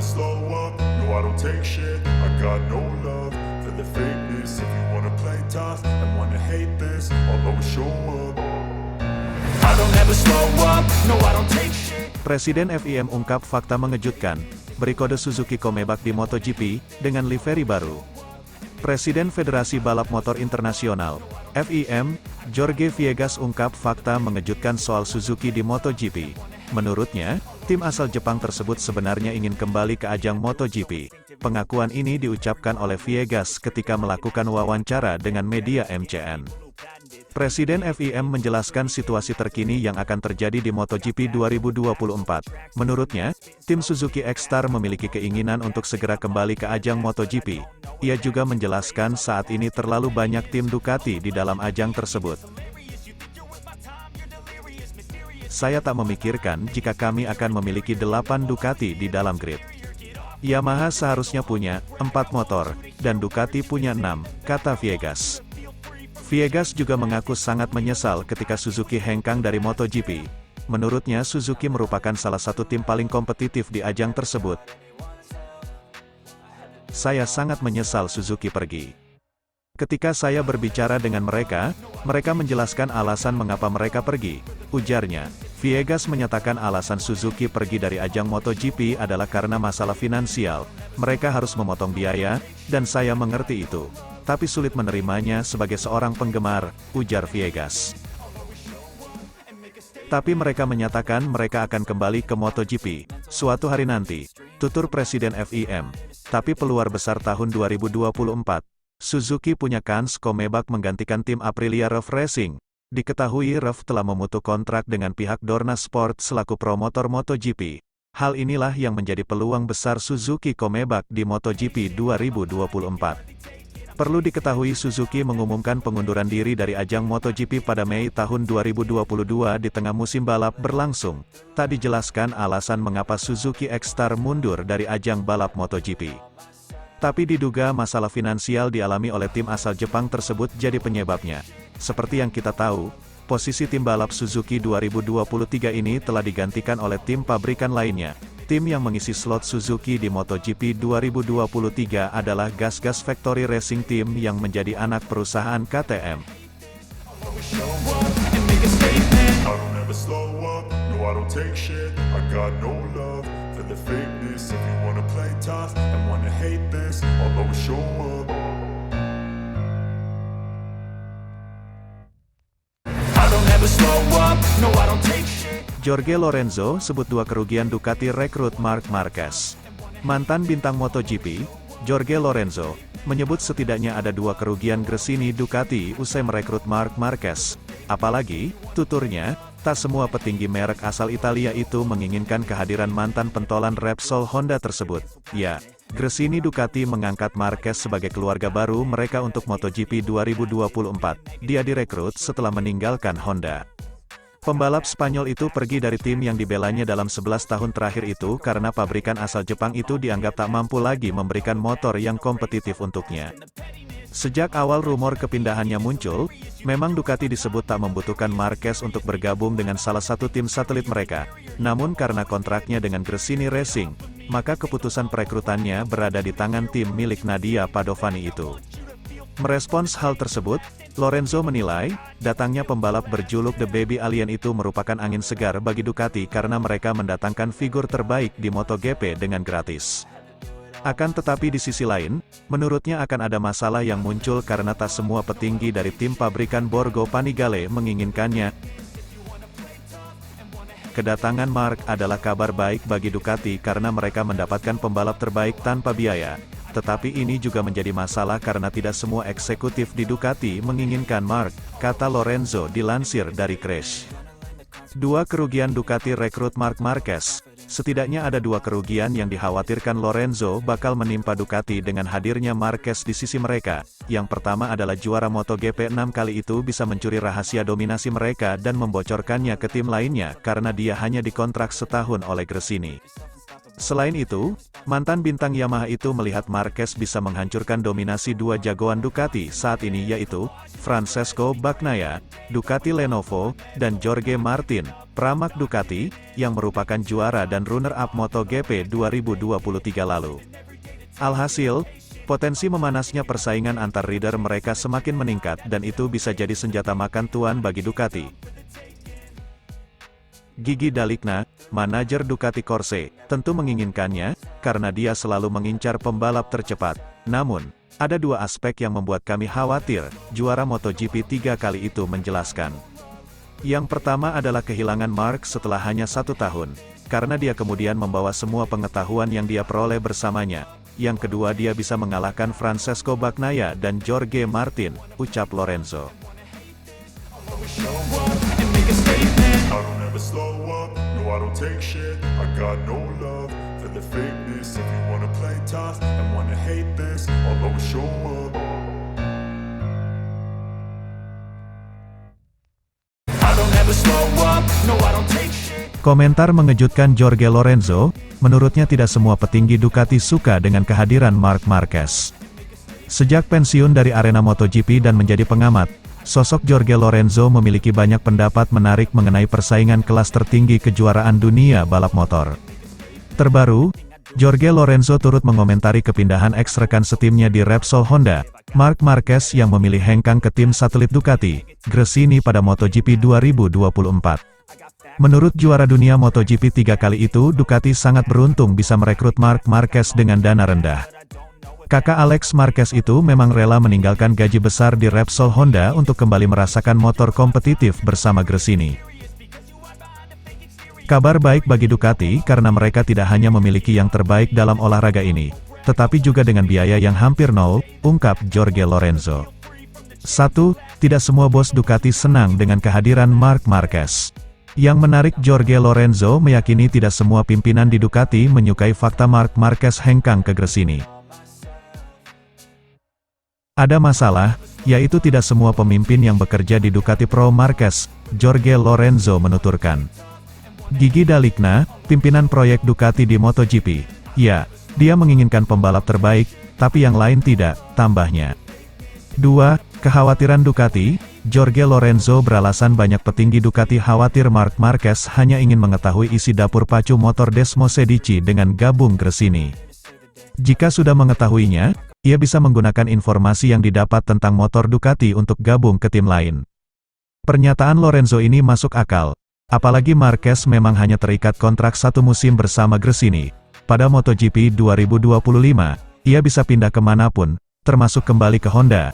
slow up, no I don't take shit. I got no love for the fakeness. If you wanna play tough and wanna hate this, I'll always show up. I don't ever slow up, no I don't take shit. Presiden FIM ungkap fakta mengejutkan, beri kode Suzuki Komebak di MotoGP, dengan livery baru. Presiden Federasi Balap Motor Internasional, FIM, Jorge Viegas ungkap fakta mengejutkan soal Suzuki di MotoGP. Menurutnya, tim asal Jepang tersebut sebenarnya ingin kembali ke ajang MotoGP. Pengakuan ini diucapkan oleh Viegas ketika melakukan wawancara dengan media MCN. Presiden FIM menjelaskan situasi terkini yang akan terjadi di MotoGP 2024. Menurutnya, tim Suzuki X-Star memiliki keinginan untuk segera kembali ke ajang MotoGP. Ia juga menjelaskan saat ini terlalu banyak tim Ducati di dalam ajang tersebut. Saya tak memikirkan jika kami akan memiliki 8 Ducati di dalam grid. Yamaha seharusnya punya 4 motor, dan Ducati punya 6, kata Viegas. Viegas juga mengaku sangat menyesal ketika Suzuki hengkang dari MotoGP. Menurutnya Suzuki merupakan salah satu tim paling kompetitif di ajang tersebut. Saya sangat menyesal Suzuki pergi. Ketika saya berbicara dengan mereka menjelaskan alasan mengapa mereka pergi, ujarnya. Viegas menyatakan alasan Suzuki pergi dari ajang MotoGP adalah karena masalah finansial. Mereka harus memotong biaya, dan saya mengerti itu. Tapi sulit menerimanya sebagai seorang penggemar, ujar Viegas. Tapi mereka menyatakan mereka akan kembali ke MotoGP suatu hari nanti, tutur Presiden FIM. Tapi peluang besar tahun 2024, Suzuki punya kans Komebak menggantikan tim Aprilia Rev Racing. Diketahui Rev telah memutus kontrak dengan pihak Dorna Sport selaku promotor MotoGP. Hal inilah yang menjadi peluang besar Suzuki Komebak di MotoGP 2024. Perlu diketahui Suzuki mengumumkan pengunduran diri dari ajang MotoGP pada Mei tahun 2022 di tengah musim balap berlangsung. Tak dijelaskan alasan mengapa Suzuki X-Star mundur dari ajang balap MotoGP. Tapi diduga masalah finansial dialami oleh tim asal Jepang tersebut jadi penyebabnya. Seperti yang kita tahu, posisi tim balap Suzuki 2023 ini telah digantikan oleh tim pabrikan lainnya. Tim yang mengisi slot Suzuki di MotoGP 2023 adalah Gas Factory Racing Team yang menjadi anak perusahaan KTM. Jorge Lorenzo sebut 2 kerugian Ducati rekrut Marc Marquez. Mantan bintang MotoGP, Jorge Lorenzo, menyebut setidaknya ada 2 kerugian Gresini Ducati usai merekrut Marc Marquez. Apalagi, tuturnya, tak semua petinggi merek asal Italia itu menginginkan kehadiran mantan pentolan Repsol Honda tersebut. Ya, Gresini Ducati mengangkat Marquez sebagai keluarga baru mereka untuk MotoGP 2024. Dia direkrut setelah meninggalkan Honda. Pembalap Spanyol itu pergi dari tim yang dibelanya dalam 11 tahun terakhir itu karena pabrikan asal Jepang itu dianggap tak mampu lagi memberikan motor yang kompetitif untuknya. Sejak awal rumor kepindahannya muncul, memang Ducati disebut tak membutuhkan Marquez untuk bergabung dengan salah satu tim satelit mereka. Namun karena kontraknya dengan Gresini Racing, maka keputusan perekrutannya berada di tangan tim milik Nadia Padovani itu. Merespons hal tersebut, Lorenzo menilai, datangnya pembalap berjuluk The Baby Alien itu merupakan angin segar bagi Ducati karena mereka mendatangkan figur terbaik di MotoGP dengan gratis. Akan tetapi di sisi lain, menurutnya akan ada masalah yang muncul karena tak semua petinggi dari tim pabrikan Borgo Panigale menginginkannya. Kedatangan Marc adalah kabar baik bagi Ducati karena mereka mendapatkan pembalap terbaik tanpa biaya. Tetapi ini juga menjadi masalah karena tidak semua eksekutif di Ducati menginginkan Marc, kata Lorenzo dilansir dari Crash. 2 kerugian Ducati rekrut Marc Marquez. Setidaknya ada 2 kerugian yang dikhawatirkan Lorenzo bakal menimpa Ducati dengan hadirnya Marquez di sisi mereka. Yang pertama adalah juara MotoGP 6 kali itu bisa mencuri rahasia dominasi mereka dan membocorkannya ke tim lainnya karena dia hanya dikontrak setahun oleh Gresini. Selain itu, Mantan bintang Yamaha itu melihat Marquez bisa menghancurkan dominasi dua jagoan Ducati saat ini yaitu, Francesco Bagnaia, Ducati Lenovo, dan Jorge Martin, Pramac Ducati, yang merupakan juara dan runner-up MotoGP 2023 lalu. Alhasil, potensi memanasnya persaingan antar rider mereka semakin meningkat dan itu bisa jadi senjata makan tuan bagi Ducati. Gigi Dalikna, manajer Ducati Corse, tentu menginginkannya, karena dia selalu mengincar pembalap tercepat. Namun, ada dua aspek yang membuat kami khawatir, juara MotoGP 3 kali itu menjelaskan. Yang pertama adalah kehilangan Marc setelah hanya 1 tahun, karena dia kemudian membawa semua pengetahuan yang dia peroleh bersamanya. Yang kedua dia bisa mengalahkan Francesco Bagnaia dan Jorge Martin, ucap Lorenzo. I don't ever slow up, no I don't take shit. I got no love for the fakeness. If you wanna play tough and wanna hate this, I'll always show up. I don't ever slow up, no I don't take shit. Komentar mengejutkan Jorge Lorenzo, menurutnya tidak semua petinggi Ducati suka dengan kehadiran Marc Marquez. Sejak pensiun dari arena MotoGP dan menjadi pengamat, sosok Jorge Lorenzo memiliki banyak pendapat menarik mengenai persaingan kelas tertinggi kejuaraan dunia balap motor. Terbaru, Jorge Lorenzo turut mengomentari kepindahan ex-rekan setimnya di Repsol Honda, Marc Marquez yang memilih hengkang ke tim satelit Ducati, Gresini pada MotoGP 2024. Menurut juara dunia MotoGP 3 kali itu, Ducati sangat beruntung bisa merekrut Marc Marquez dengan dana rendah. Kakak Alex Marquez itu memang rela meninggalkan gaji besar di Repsol Honda untuk kembali merasakan motor kompetitif bersama Gresini. Kabar baik bagi Ducati karena mereka tidak hanya memiliki yang terbaik dalam olahraga ini, tetapi juga dengan biaya yang hampir nol, ungkap Jorge Lorenzo. 1. Tidak semua bos Ducati senang dengan kehadiran Marc Marquez. Yang menarik, Jorge Lorenzo meyakini tidak semua pimpinan di Ducati menyukai fakta Marc Marquez hengkang ke Gresini. Ada masalah, yaitu tidak semua pemimpin yang bekerja di Ducati Pro Marquez, Jorge Lorenzo menuturkan. Gigi Dalikna, pimpinan proyek Ducati di MotoGP. Ya, dia menginginkan pembalap terbaik, tapi yang lain tidak, tambahnya. 2. Kekhawatiran Ducati, Jorge Lorenzo beralasan banyak petinggi Ducati khawatir Marc Marquez hanya ingin mengetahui isi dapur pacu motor Desmosedici dengan gabung Gresini. Jika sudah mengetahuinya, ia bisa menggunakan informasi yang didapat tentang motor Ducati untuk gabung ke tim lain. Pernyataan Lorenzo ini masuk akal, apalagi Marquez memang hanya terikat kontrak 1 musim bersama Gresini. Pada MotoGP 2025, ia bisa pindah kemanapun, termasuk kembali ke Honda.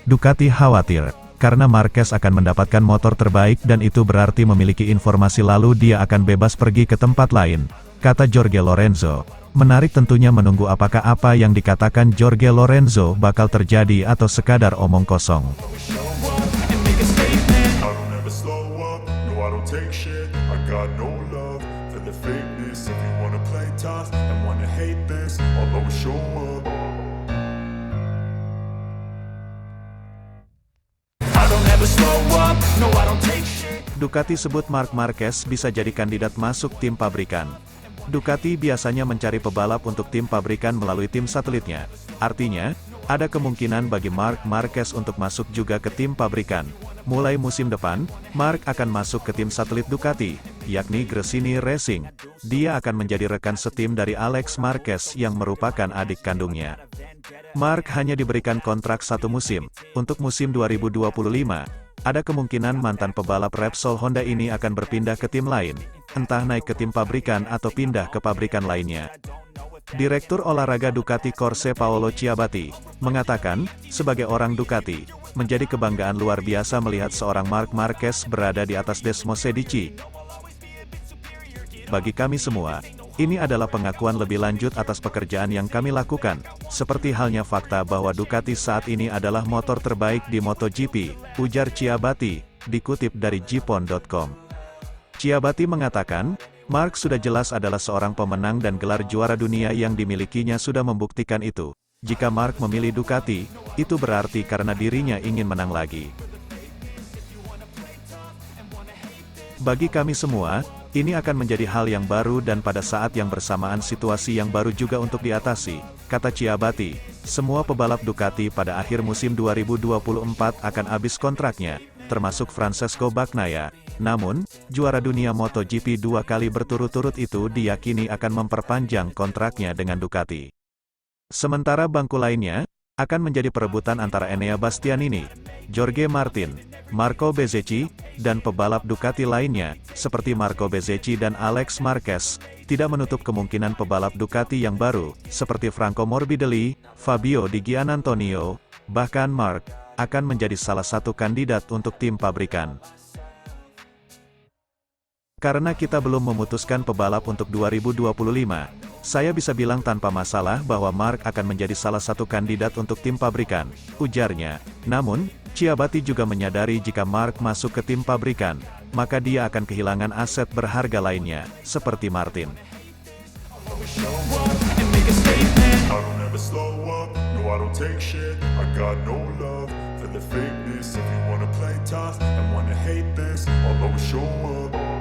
Ducati khawatir, karena Marquez akan mendapatkan motor terbaik dan itu berarti memiliki informasi lalu dia akan bebas pergi ke tempat lain, kata Jorge Lorenzo. Menarik tentunya menunggu apakah apa yang dikatakan Jorge Lorenzo bakal terjadi atau sekadar omong kosong. Ducati sebut Marc Marquez bisa jadi kandidat masuk tim pabrikan. Ducati biasanya mencari pebalap untuk tim pabrikan melalui tim satelitnya. Artinya, ada kemungkinan bagi Marc Marquez untuk masuk juga ke tim pabrikan. Mulai musim depan, Marc akan masuk ke tim satelit Ducati, yakni Gresini Racing. Dia akan menjadi rekan setim dari Alex Marquez yang merupakan adik kandungnya. Marc hanya diberikan kontrak 1 musim. Untuk musim 2025, ada kemungkinan mantan pebalap Repsol Honda ini akan berpindah ke tim lain, entah naik ke tim pabrikan atau pindah ke pabrikan lainnya. Direktur olahraga Ducati Corse Paolo Ciabatti mengatakan, sebagai orang Ducati, menjadi kebanggaan luar biasa melihat seorang Marc Marquez berada di atas Desmosedici. Bagi kami semua, ini adalah pengakuan lebih lanjut atas pekerjaan yang kami lakukan, seperti halnya fakta bahwa Ducati saat ini adalah motor terbaik di MotoGP, ujar Ciabatti, dikutip dari Gpon.com. Ciabatti mengatakan, Marc sudah jelas adalah seorang pemenang dan gelar juara dunia yang dimilikinya sudah membuktikan itu. Jika Marc memilih Ducati, itu berarti karena dirinya ingin menang lagi. Bagi kami semua, Ini akan menjadi hal yang baru dan pada saat yang bersamaan situasi yang baru juga untuk diatasi, kata Ciabatti. Semua pebalap Ducati pada akhir musim 2024 akan habis kontraknya, termasuk Francesco Bagnaia. Namun, juara dunia MotoGP 2 kali berturut-turut itu diyakini akan memperpanjang kontraknya dengan Ducati. Sementara bangku lainnya, akan menjadi perebutan antara Enea Bastianini, Jorge Martin, Marco Bezzecchi, dan pebalap Ducati lainnya, seperti Marco Bezzecchi dan Alex Marquez. Tidak menutup kemungkinan pebalap Ducati yang baru, seperti Franco Morbidelli, Fabio Di Giannantonio, bahkan Marc, akan menjadi salah satu kandidat untuk tim pabrikan. Karena kita belum memutuskan pebalap untuk 2025, saya bisa bilang tanpa masalah bahwa Marc akan menjadi salah satu kandidat untuk tim pabrikan, ujarnya. Namun, Ciabatti juga menyadari jika Marc masuk ke tim pabrikan, maka dia akan kehilangan aset berharga lainnya, seperti Martin. I don't ever slow up, no I don't take shit. I got no love for the fakeness. If you wanna play tough and wanna hate this, I'll always show up.